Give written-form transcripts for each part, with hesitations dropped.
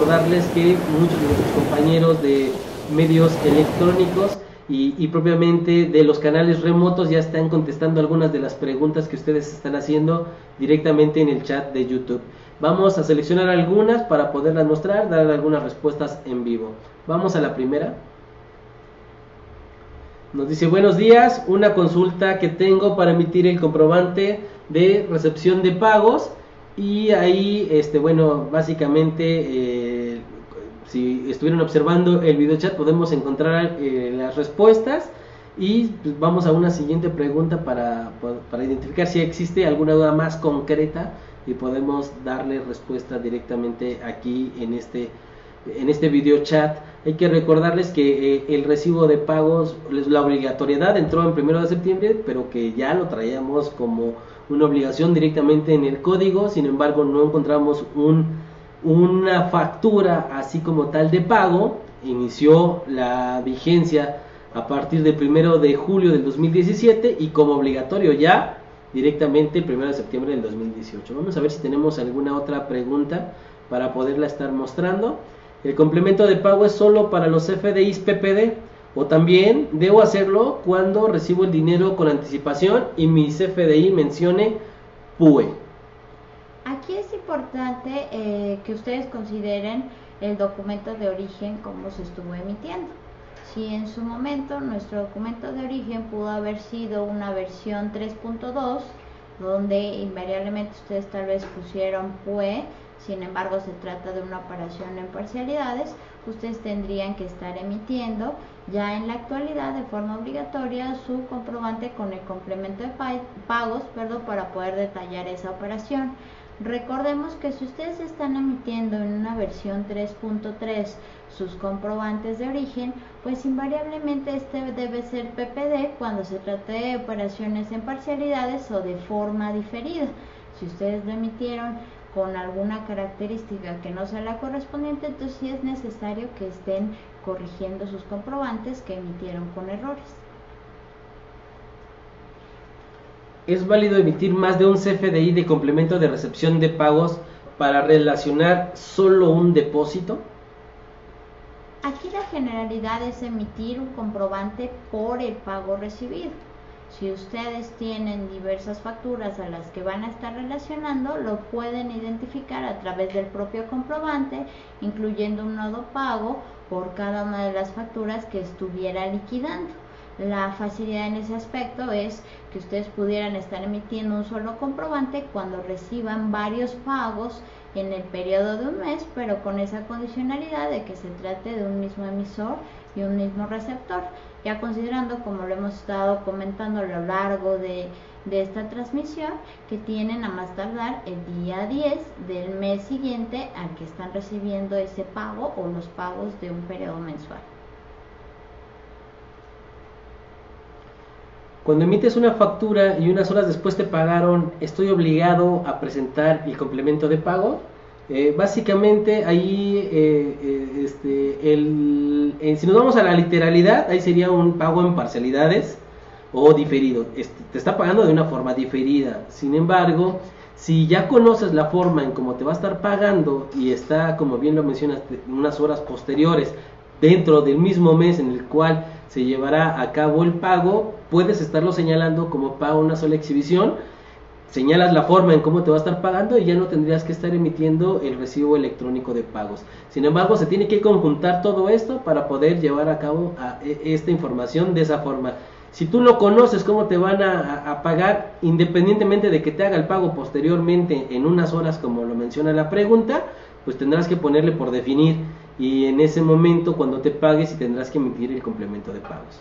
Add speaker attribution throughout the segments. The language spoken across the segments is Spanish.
Speaker 1: recordarles que muchos de nuestros compañeros de medios electrónicos y propiamente de los canales remotos ya están contestando algunas de las preguntas que ustedes están haciendo directamente en el chat de YouTube. Vamos a seleccionar algunas para poderlas mostrar, dar algunas respuestas en vivo. Vamos a la primera. Nos dice: buenos días, una consulta que tengo para emitir el comprobante de recepción de pagos. Y ahí, bueno, básicamente, si estuvieron observando el video chat, podemos encontrar las respuestas. Y pues vamos a una siguiente pregunta para identificar si existe alguna duda más concreta y podemos darle respuesta directamente aquí en este video chat. Hay que recordarles que el recibo de pagos, la obligatoriedad entró en 1 de septiembre, pero que ya lo traíamos como una obligación directamente en el código. Sin embargo, no encontramos una factura así como tal de pago. Inició la vigencia a partir del 1 de julio del 2017 y como obligatorio ya directamente el 1 de septiembre del 2018. Vamos a ver si tenemos alguna otra pregunta para poderla estar mostrando. ¿El complemento de pago es solo para los CFDIs PPD o también debo hacerlo cuando recibo el dinero con anticipación y mi CFDI mencione PUE?
Speaker 2: Aquí es importante que ustedes consideren el documento de origen como se estuvo emitiendo. Si en su momento nuestro documento de origen pudo haber sido una versión 3.2, donde invariablemente ustedes tal vez pusieron PUE, sin embargo se trata de una operación en parcialidades, ustedes tendrían que estar emitiendo ya en la actualidad de forma obligatoria su comprobante con el complemento de pagos, para poder detallar esa operación. Recordemos que si ustedes están emitiendo en una versión 3.3 sus comprobantes de origen, pues invariablemente este debe ser PPD cuando se trate de operaciones en parcialidades o de forma diferida. Si ustedes lo emitieron con alguna característica que no sea la correspondiente, entonces sí es necesario que estén corrigiendo sus comprobantes que emitieron con errores.
Speaker 1: ¿Es válido emitir más de un CFDI de complemento de recepción de pagos para relacionar solo un depósito?
Speaker 2: Aquí la generalidad es emitir un comprobante por el pago recibido. Si ustedes tienen diversas facturas a las que van a estar relacionando, lo pueden identificar a través del propio comprobante, incluyendo un nodo pago por cada una de las facturas que estuviera liquidando. La facilidad en ese aspecto es que ustedes pudieran estar emitiendo un solo comprobante cuando reciban varios pagos en el periodo de un mes, pero con esa condicionalidad de que se trate de un mismo emisor y un mismo receptor, ya considerando, como lo hemos estado comentando a lo largo de esta transmisión, que tienen a más tardar el día 10 del mes siguiente al que están recibiendo ese pago o los pagos de un periodo mensual.
Speaker 1: Cuando emites una factura y unas horas después te pagaron, ¿estoy obligado a presentar el complemento de pago? Básicamente ahí, si nos vamos a la literalidad, ahí sería un pago en parcialidades o diferido. Te está pagando de una forma diferida. Sin embargo, si ya conoces la forma en cómo te va a estar pagando y está, como bien lo mencionas, unas horas posteriores dentro del mismo mes en el cual se llevará a cabo el pago, puedes estarlo señalando como pago una sola exhibición. Señalas la forma en cómo te va a estar pagando y ya no tendrías que estar emitiendo el recibo electrónico de pagos. Sin embargo, se tiene que conjuntar todo esto para poder llevar a cabo esta información de esa forma. Si tú no conoces cómo te van a pagar, independientemente de que te haga el pago posteriormente en unas horas, como lo menciona la pregunta, pues tendrás que ponerle por definir, y en ese momento cuando te pagues y tendrás que emitir el complemento de pagos.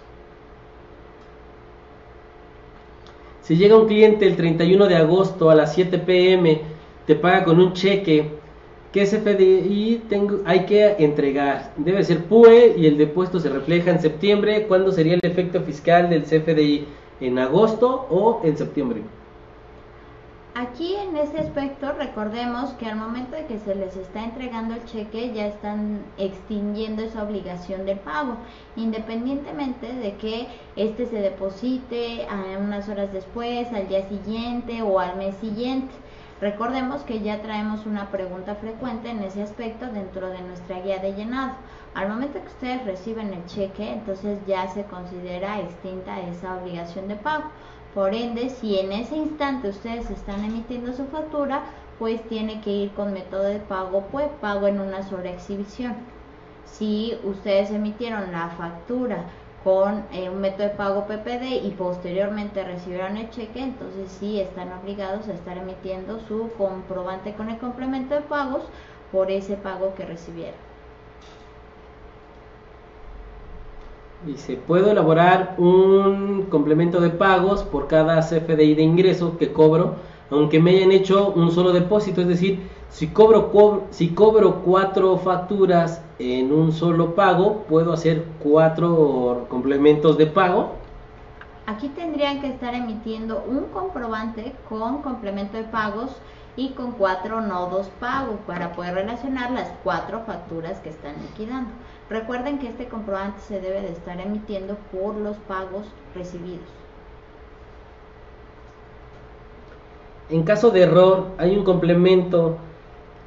Speaker 1: Si llega un cliente el 31 de agosto a las 7 p.m., te paga con un cheque, ¿qué CFDI hay que entregar? Debe ser PUE y el depósito se refleja en septiembre. ¿Cuándo sería el efecto fiscal del CFDI? ¿En agosto o en septiembre?
Speaker 2: Aquí en ese aspecto recordemos que al momento de que se les está entregando el cheque ya están extinguiendo esa obligación de pago, independientemente de que este se deposite unas horas después, al día siguiente o al mes siguiente. Recordemos que ya traemos una pregunta frecuente en ese aspecto dentro de nuestra guía de llenado. Al momento que ustedes reciben el cheque, entonces ya se considera extinta esa obligación de pago. Por ende, si en ese instante ustedes están emitiendo su factura, pues tiene que ir con método de pago, pues pago en una sola exhibición. Si ustedes emitieron la factura con un método de pago PPD y posteriormente recibieron el cheque, entonces sí están obligados a estar emitiendo su comprobante con el complemento de pagos por ese pago que recibieron.
Speaker 1: Dice, puedo elaborar un complemento de pagos por cada CFDI de ingreso que cobro, aunque me hayan hecho un solo depósito. Es decir, si cobro 4 facturas en un solo pago, puedo hacer 4 complementos de pago.
Speaker 2: Aquí tendrían que estar emitiendo un comprobante con complemento de pagos y con 4 nodos pago para poder relacionar las 4 facturas que están liquidando. Recuerden que este comprobante se debe de estar emitiendo por los pagos recibidos.
Speaker 1: En caso de error, hay un complemento.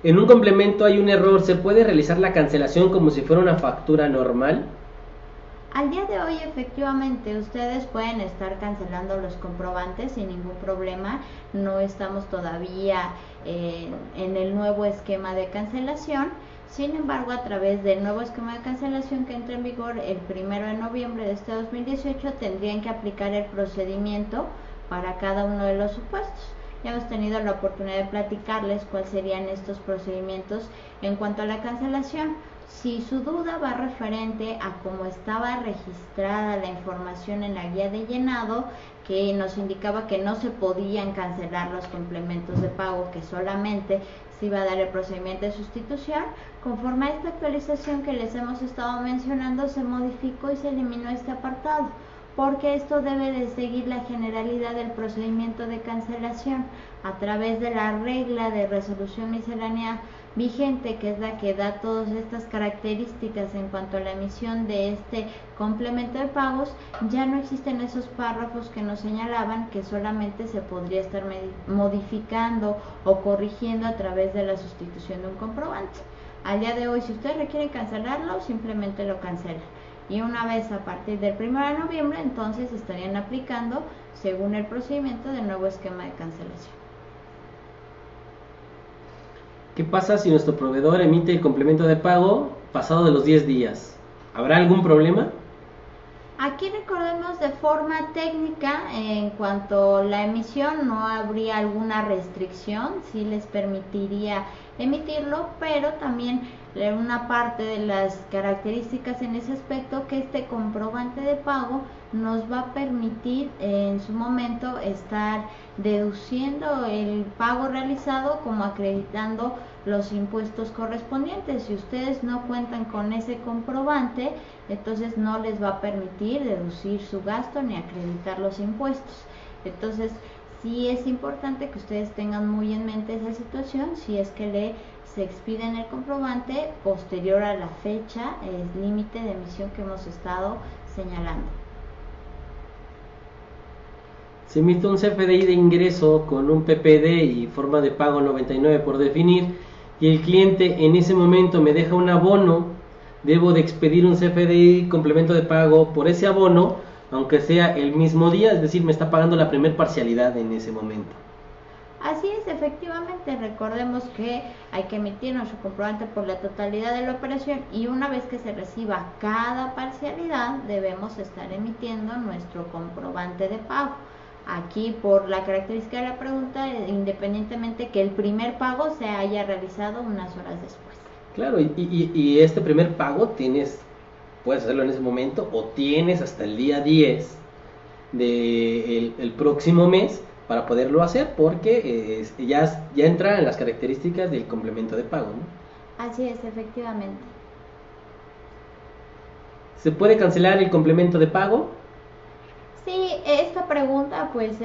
Speaker 1: En un complemento hay un error, ¿se puede realizar la cancelación como si fuera una factura normal?
Speaker 2: Al día de hoy, efectivamente, ustedes pueden estar cancelando los comprobantes sin ningún problema. No estamos todavía en el nuevo esquema de cancelación. Sin embargo, a través del nuevo esquema de cancelación que entra en vigor el 1 de noviembre de este 2018, tendrían que aplicar el procedimiento para cada uno de los supuestos. Ya hemos tenido la oportunidad de platicarles cuáles serían estos procedimientos en cuanto a la cancelación. Si su duda va referente a cómo estaba registrada la información en la guía de llenado, que nos indicaba que no se podían cancelar los complementos de pago, que solamente se iba a dar el procedimiento de sustitución, conforme a esta actualización que les hemos estado mencionando, se modificó y se eliminó este apartado, porque esto debe de seguir la generalidad del procedimiento de cancelación a través de la regla de resolución miscelánea vigente, que es la que da todas estas características en cuanto a la emisión de este complemento de pagos. Ya no existen esos párrafos que nos señalaban que solamente se podría estar modificando o corrigiendo a través de la sustitución de un comprobante. Al día de hoy, si ustedes requieren cancelarlo, simplemente lo cancelan. Y una vez a partir del 1 de noviembre, entonces estarían aplicando según el procedimiento del nuevo esquema de cancelación.
Speaker 1: ¿Qué pasa si nuestro proveedor emite el complemento de pago pasado de los 10 días? ¿Habrá algún problema?
Speaker 2: Aquí recordemos de forma técnica, en cuanto a la emisión, no habría alguna restricción, sí les permitiría emitirlo, pero también una parte de las características en ese aspecto, que este comprobante de pago nos va a permitir en su momento estar deduciendo el pago realizado como acreditando los impuestos correspondientes. Si ustedes no cuentan con ese comprobante, entonces no les va a permitir deducir su gasto ni acreditar los impuestos. Entonces sí es importante que ustedes tengan muy en mente esa situación si es que se expiden el comprobante posterior a la fecha límite de emisión que hemos estado señalando.
Speaker 1: Se emite un CFDI de ingreso con un PPD y forma de pago 99 por definir, y el cliente en ese momento me deja un abono. Debo de expedir un CFDI complemento de pago por ese abono, aunque sea el mismo día, es decir, me está pagando la primer parcialidad en ese momento.
Speaker 2: Así es, efectivamente, recordemos que hay que emitir nuestro comprobante por la totalidad de la operación, y una vez que se reciba cada parcialidad debemos estar emitiendo nuestro comprobante de pago. Aquí, por la característica de la pregunta, independientemente que el primer pago se haya realizado unas horas después.
Speaker 1: Claro, y este primer pago puedes hacerlo en ese momento, o tienes hasta el día 10 del próximo mes para poderlo hacer, porque ya entra en las características del complemento de pago, ¿no?
Speaker 2: Así es, efectivamente.
Speaker 1: ¿Se puede cancelar el complemento de pago?
Speaker 2: Sí, esta pregunta pues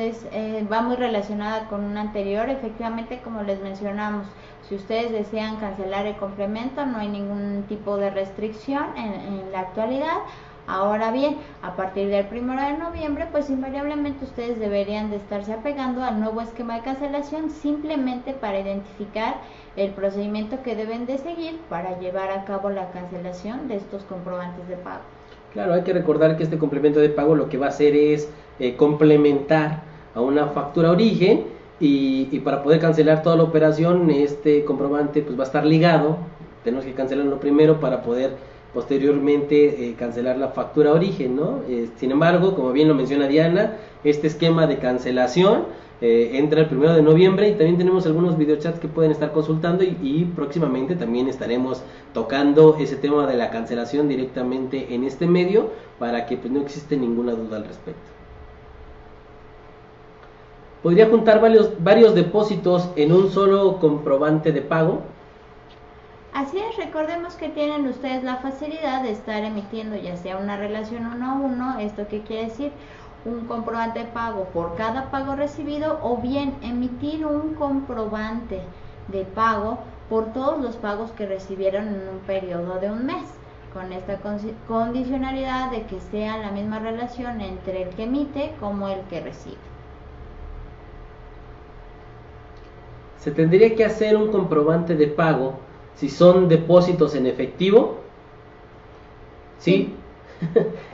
Speaker 2: va muy relacionada con una anterior. Efectivamente, como les mencionamos, si ustedes desean cancelar el complemento, no hay ningún tipo de restricción en la actualidad. Ahora bien, a partir del 1 de noviembre, pues invariablemente ustedes deberían de estarse apegando al nuevo esquema de cancelación, simplemente para identificar el procedimiento que deben de seguir para llevar a cabo la cancelación de estos comprobantes de pago.
Speaker 1: Claro, hay que recordar que este complemento de pago lo que va a hacer es complementar a una factura origen, y para poder cancelar toda la operación, este comprobante pues va a estar ligado. Tenemos que cancelarlo primero para poder posteriormente cancelar la factura origen, ¿no? Sin embargo, como bien lo menciona Diana, este esquema de cancelación entra el 1 de noviembre, y también tenemos algunos videochats que pueden estar consultando, y próximamente también estaremos tocando ese tema de la cancelación directamente en este medio, para que pues no existe ninguna duda al respecto. ¿Podría juntar varios depósitos en un solo comprobante de pago?
Speaker 2: Así es, recordemos que tienen ustedes la facilidad de estar emitiendo ya sea una relación 1 a 1, ¿esto qué quiere decir? Un comprobante de pago por cada pago recibido, o bien emitir un comprobante de pago por todos los pagos que recibieron en un periodo de un mes, con esta condicionalidad de que sea la misma relación entre el que emite como el que recibe.
Speaker 1: ¿Se tendría que hacer un comprobante de pago si son depósitos en efectivo? Sí,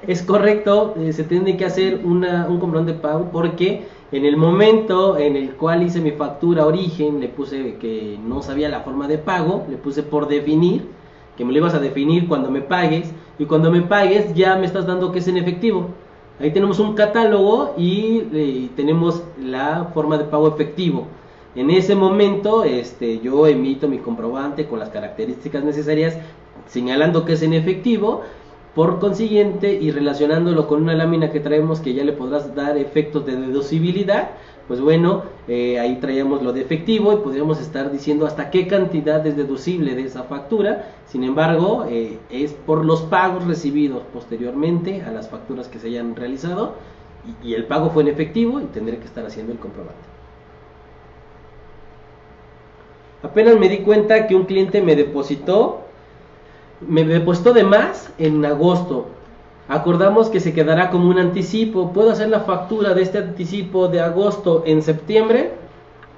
Speaker 1: es correcto, se tiene que hacer un comprobante de pago, porque en el momento en el cual hice mi factura origen, le puse que no sabía la forma de pago, le puse por definir, que me lo ibas a definir cuando me pagues, y cuando me pagues ya me estás dando que es en efectivo. Ahí tenemos un catálogo y tenemos la forma de pago efectivo. En ese momento yo emito mi comprobante con las características necesarias, señalando que es en efectivo. Por consiguiente, y relacionándolo con una lámina que traemos, que ya le podrás dar efectos de deducibilidad, pues bueno, ahí traíamos lo de efectivo, y podríamos estar diciendo hasta qué cantidad es deducible de esa factura. Sin embargo, es por los pagos recibidos posteriormente a las facturas que se hayan realizado, y el pago fue en efectivo, y tendré que estar haciendo el comprobante. Apenas me di cuenta que un cliente me depositó de más en agosto. Acordamos que se quedará como un anticipo. ¿Puedo hacer la factura de este anticipo de agosto en septiembre?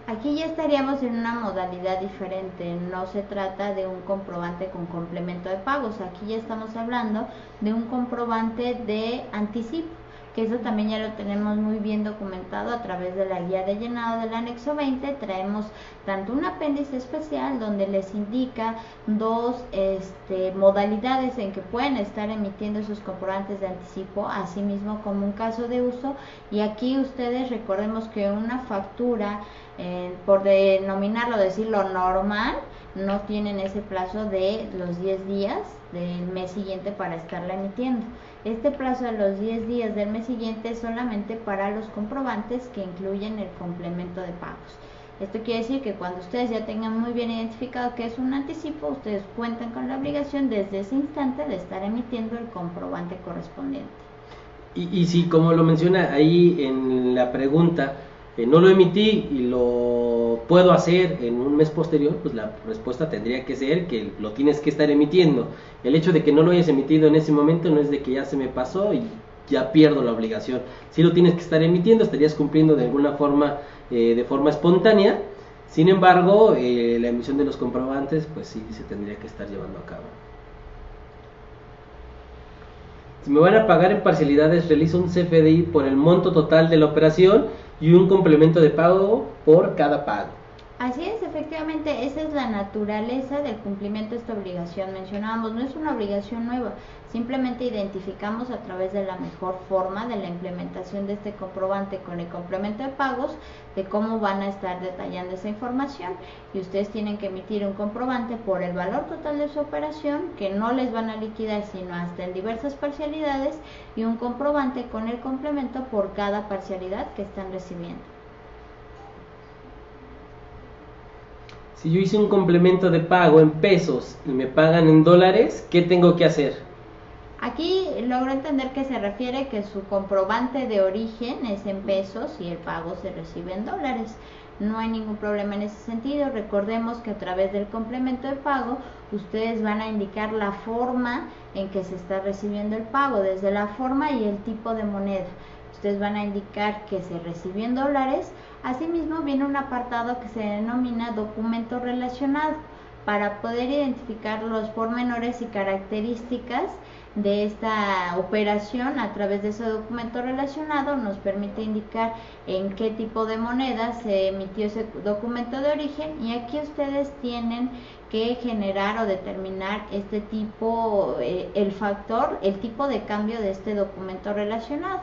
Speaker 2: Aquí ya estaríamos en una modalidad diferente, no se trata de un comprobante con complemento de pagos, aquí ya estamos hablando de un comprobante de anticipo, que eso también ya lo tenemos muy bien documentado a través de la guía de llenado del anexo 20. Traemos tanto un apéndice especial donde les indica dos modalidades en que pueden estar emitiendo esos comprobantes de anticipo, así mismo como un caso de uso. Y aquí ustedes recordemos que una factura, por denominarlo, decirlo normal, no tienen ese plazo de los 10 días del mes siguiente para estarla emitiendo. Este plazo de los 10 días del mes siguiente es solamente para los comprobantes que incluyen el complemento de pagos. Esto quiere decir que cuando ustedes ya tengan muy bien identificado que es un anticipo, ustedes cuentan con la obligación desde ese instante de estar emitiendo el comprobante correspondiente.
Speaker 1: Y si, como lo menciona ahí en la pregunta, no lo emití y lo puedo hacer en un mes posterior, pues la respuesta tendría que ser que lo tienes que estar emitiendo. El hecho de que no lo hayas emitido en ese momento no es de que ya se me pasó y ya pierdo la obligación. Si lo tienes que estar emitiendo, estarías cumpliendo de alguna forma, de forma espontánea. Sin embargo, la emisión de los comprobantes, pues sí se tendría que estar llevando a cabo. Si me van a pagar en parcialidades, realizo un CFDI por el monto total de la operación y un complemento de pago por cada pago.
Speaker 2: Así es, efectivamente, esa es la naturaleza del cumplimiento de esta obligación. Mencionábamos, no es una obligación nueva, simplemente identificamos a través de la mejor forma de la implementación de este comprobante con el complemento de pagos, de cómo van a estar detallando esa información, y ustedes tienen que emitir un comprobante por el valor total de su operación, que no les van a liquidar sino hasta en diversas parcialidades, y un comprobante con el complemento por cada parcialidad que están recibiendo.
Speaker 1: Si yo hice un complemento de pago en pesos y me pagan en dólares, ¿qué tengo que hacer?
Speaker 2: Aquí logro entender que se refiere que su comprobante de origen es en pesos y el pago se recibe en dólares. no hay ningún problema en ese sentido. Recordemos que a través del complemento de pago ustedes van a indicar la forma en que se está recibiendo el pago, desde la forma y el tipo de moneda. Ustedes van a indicar que se recibió en dólares. Asimismo viene un apartado que se denomina documento relacionado, para poder identificar los pormenores y características de esta operación. A través de ese documento relacionado nos permite indicar en qué tipo de moneda se emitió ese documento de origen, y aquí ustedes tienen que generar o determinar este tipo, el factor, el tipo de cambio de este documento relacionado.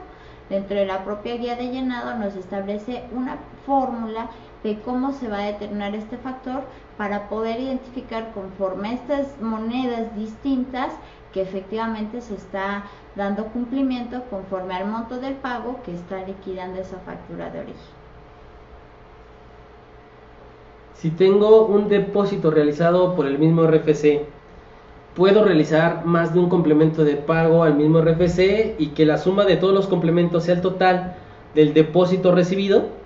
Speaker 2: Dentro de la propia guía de llenado nos establece una fórmula de cómo se va a determinar este factor para poder identificar conforme a estas monedas distintas que efectivamente se está dando cumplimiento conforme al monto del pago que está liquidando esa factura de origen.
Speaker 1: Si tengo un depósito realizado por el mismo RFC, ¿puedo realizar más de un complemento de pago al mismo RFC y que la suma de todos los complementos sea el total del depósito recibido?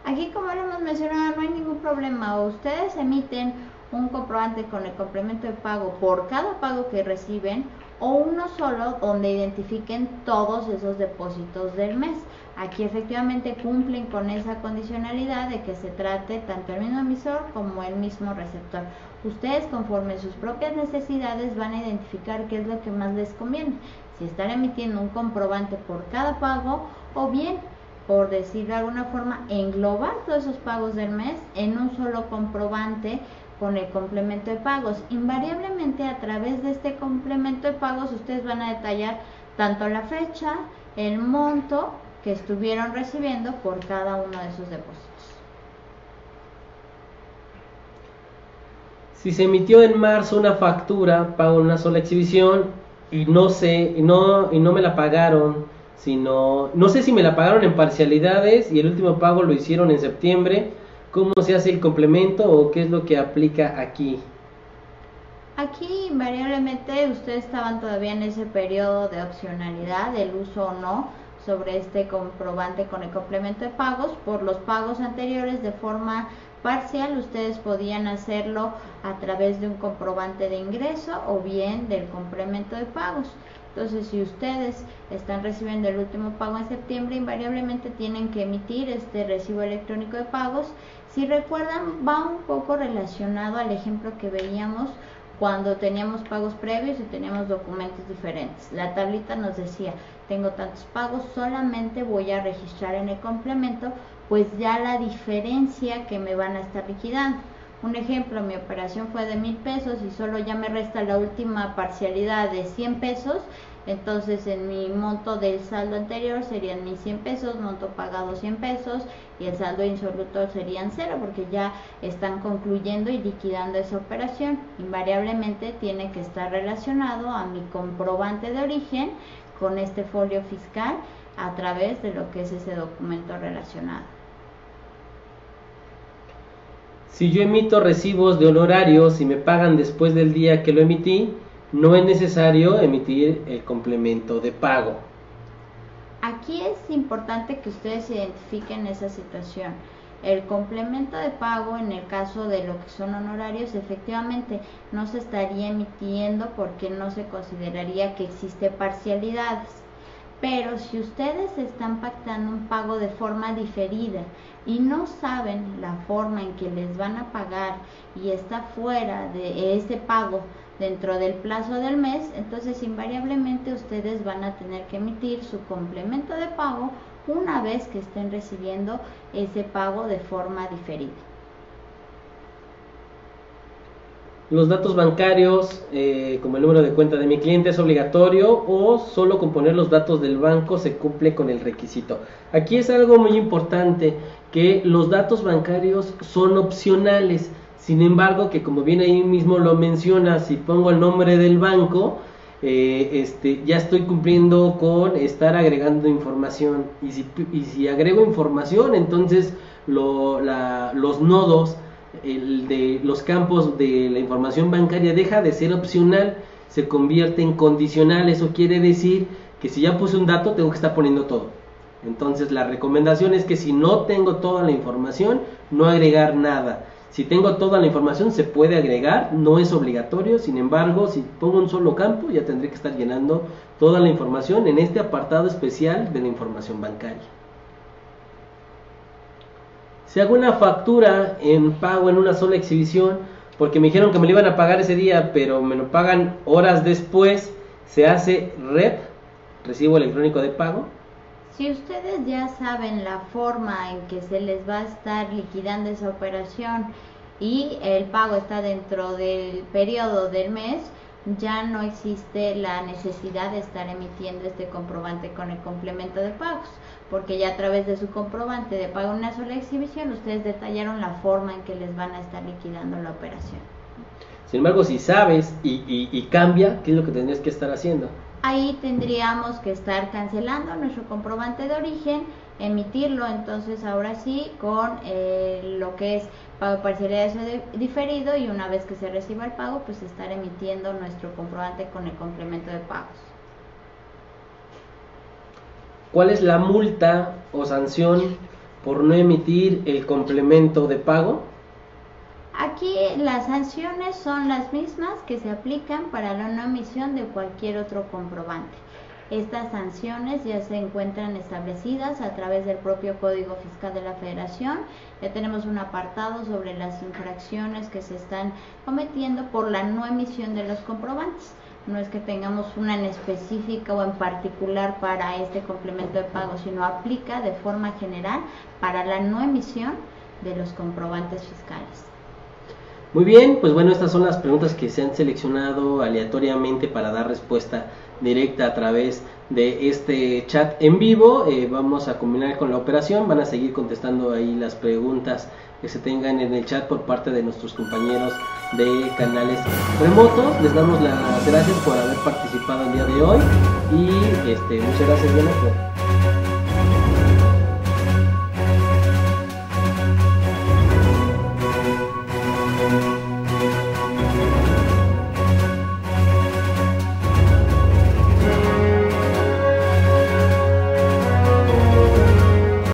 Speaker 2: Aquí, como lo hemos mencionado, no hay ningún problema. Ustedes emiten un comprobante con el complemento de pago por cada pago que reciben, o uno solo donde identifiquen todos esos depósitos del mes. Aquí efectivamente cumplen con esa condicionalidad de que se trate tanto el mismo emisor como el mismo receptor. Ustedes, conforme a sus propias necesidades, van a identificar qué es lo que más les conviene, si están emitiendo un comprobante por cada pago, o bien, por decirlo de alguna forma, englobar todos esos pagos del mes en un solo comprobante con el complemento de pagos. Invariablemente, a través de este complemento de pagos ustedes van a detallar tanto la fecha, el monto que estuvieron recibiendo por cada uno de esos depósitos.
Speaker 1: Si se emitió en marzo una factura, pago en una sola exhibición y no me la pagaron, no sé si me la pagaron en parcialidades y el último pago lo hicieron en septiembre, ¿cómo se hace el complemento o qué es lo que aplica aquí?
Speaker 2: Aquí invariablemente ustedes estaban todavía en ese periodo de opcionalidad del uso o no sobre este comprobante con el complemento de pagos. Por los pagos anteriores de forma parcial ustedes podían hacerlo a través de un comprobante de ingreso o bien del complemento de pagos. Entonces, si ustedes están recibiendo el último pago en septiembre, invariablemente tienen que emitir este recibo electrónico de pagos. Si recuerdan, va un poco relacionado al ejemplo que veíamos cuando teníamos pagos previos y teníamos documentos diferentes. La tablita nos decía, tengo tantos pagos, solamente voy a registrar en el complemento pues ya la diferencia que me van a estar liquidando. Un ejemplo, mi operación fue de 1,000 pesos y solo ya me resta la última parcialidad de 100 pesos, entonces en mi monto del saldo anterior serían mis 100 pesos, monto pagado 100 pesos y el saldo insoluto serían 0 porque ya están concluyendo y liquidando esa operación. Invariablemente tiene que estar relacionado a mi comprobante de origen con este folio fiscal a través de lo que es ese documento relacionado.
Speaker 1: Si yo emito recibos de honorarios y me pagan después del día que lo emití, no es necesario emitir el complemento de pago.
Speaker 2: Aquí es importante que ustedes identifiquen esa situación. El complemento de pago, en el caso de lo que son honorarios, efectivamente no se estaría emitiendo porque no se consideraría que existe parcialidades. Pero si ustedes están pactando un pago de forma diferida y no saben la forma en que les van a pagar y está fuera de ese pago dentro del plazo del mes, entonces invariablemente ustedes van a tener que emitir su complemento de pago una vez que estén recibiendo ese pago de forma diferida.
Speaker 1: Los datos bancarios, como el número de cuenta de mi cliente, ¿es obligatorio o solo con poner los datos del banco se cumple con el requisito? Aquí es algo muy importante, que los datos bancarios son opcionales. Sin embargo, que como bien ahí mismo lo menciona, si pongo el nombre del banco, ya estoy cumpliendo con estar agregando información. Y si agrego información, entonces los nodos, de los campos de la información bancaria deja de ser opcional, se convierte en condicional. Eso quiere decir que si ya puse un dato tengo que estar poniendo todo. Entonces la recomendación es que si no tengo toda la información no agregar nada. Si tengo toda la información se puede agregar, no es obligatorio. Sin embargo, si pongo un solo campo ya tendré que estar llenando toda la información en este apartado especial de la información bancaria. Si hago una factura en pago en una sola exhibición, porque me dijeron que me lo iban a pagar ese día, pero me lo pagan horas después, se hace REP, recibo electrónico de pago.
Speaker 2: Si ustedes ya saben la forma en que se les va a estar liquidando esa operación y el pago está dentro del periodo del mes, ya no existe la necesidad de estar emitiendo este comprobante con el complemento de pagos, porque ya a través de su comprobante de pago en una sola exhibición ustedes detallaron la forma en que les van a estar liquidando la operación.
Speaker 1: Sin embargo, si sabes y cambia, ¿qué es lo que tendrías que estar haciendo?
Speaker 2: Ahí tendríamos que estar cancelando nuestro comprobante de origen, emitirlo entonces ahora sí con lo que es pago parcialidad diferido, y una vez que se reciba el pago pues estar emitiendo nuestro comprobante con el complemento de pagos.
Speaker 1: ¿Cuál es la multa o sanción por no emitir el complemento de pago?
Speaker 2: Aquí las sanciones son las mismas que se aplican para la no emisión de cualquier otro comprobante. Estas sanciones ya se encuentran establecidas a través del propio Código Fiscal de la Federación. Ya tenemos un apartado sobre las infracciones que se están cometiendo por la no emisión de los comprobantes. No es que tengamos una en específica o en particular para este complemento de pago, sino aplica de forma general para la no emisión de los comprobantes fiscales.
Speaker 1: Muy bien, pues bueno, estas son las preguntas que se han seleccionado aleatoriamente para dar respuesta directa a través de este chat en vivo. Vamos a combinar con la operación, van a seguir contestando ahí las preguntas que se tengan en el chat por parte de nuestros compañeros de canales remotos. Les damos las gracias por haber participado el día de hoy y muchas gracias, Diana.